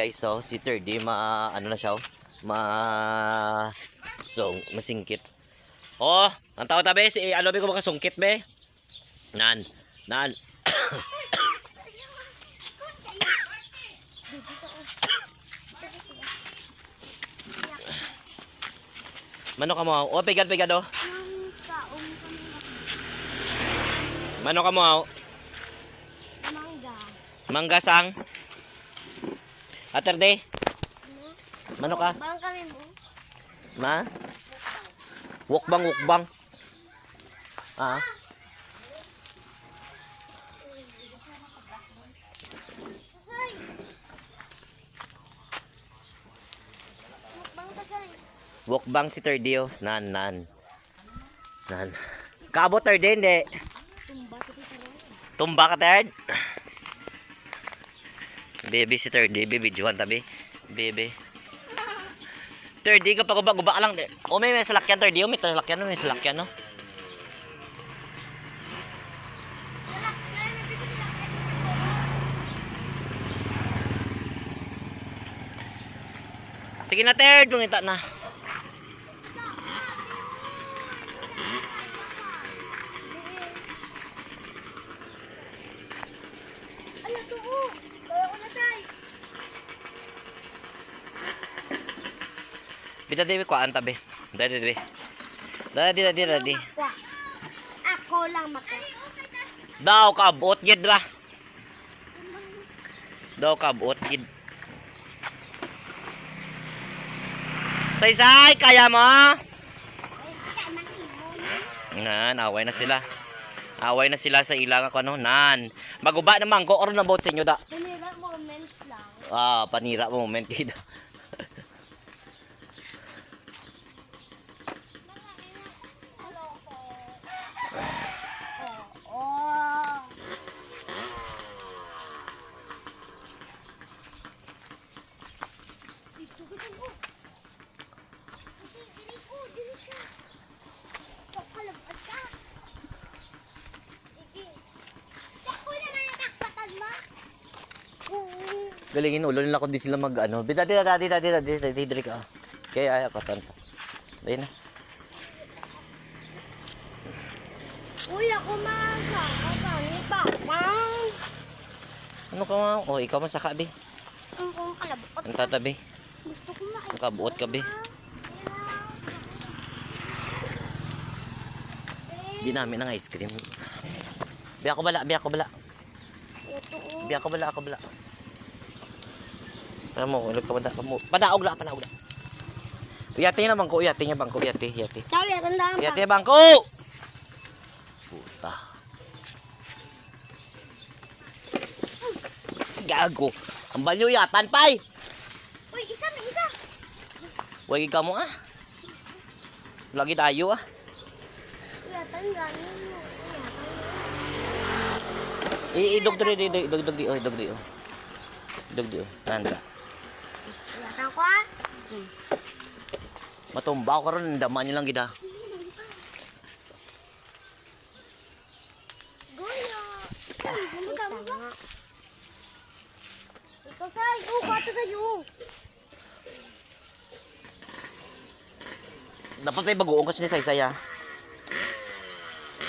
guys, so si 3D ano na siya, so masingkit. Oh, ang tao tabi si ano bi ko makasungkit be. Nan. Mano ka mo? Oh, pigad oh. Mano ka mo? Mangga sang. Aterde. Mano ka? Bang kami mo. Ma? Wukbang. Ah. Wukbang si Terdio. Nan. Kaabot Terdio, hindi. Tumba ka, Terd. Baby si Terdio. Baby, Juan tabi. Baby. Terdio, kapag guba ka lang. O, may salakyan, Terdio. May salakyan, no? Sige na, Terd. Bungita na. Bida Dewi kuan tabi. Dadi. Ako lang maka. Daw ka abot gid ba? Say, kaya mo? Nan, away na sila sa ilang ako ano. Nan. Maguba naman ko or na boat sa inyo da. Panira moment lang. Ah, panira moment kid. Galingin ulo nila kundi sila mag ano. Dadi diri ka. Kaya ay ako tanto. Ayun na. Uy, ako makakasani pa. Ano ka ma? Oh, ikaw masaka be. Ang kong kalabot. Ang tatabi. Gusto ko na. Ang kabuot ka be. Di namin ng ice cream. Bi ako bala. Ako bala. Amo, ulag ka mo. Panaog la. Yati na bangko, yati. Sabi, tandaan pa. Yati bangko. Puta. Gago. Ang balyo yatan, pay. Uy, isa. Wagi ka mo ah. Lagi tayo ah. Yatan, ganin mo. Idog di. Nanda. Yatan ko ah. Matumba ko karon daman nilang gida. Goya. Muga. Ikaw say, kato sa'yo. Dapat may bagoong kasi ni Saysay ah.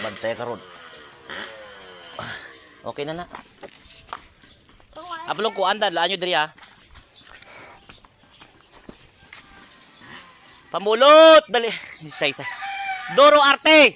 Bantay karon. Okay na. Apalong ko anda laan nyo diri ah. Pamulot dali. Saysay. Doro arte.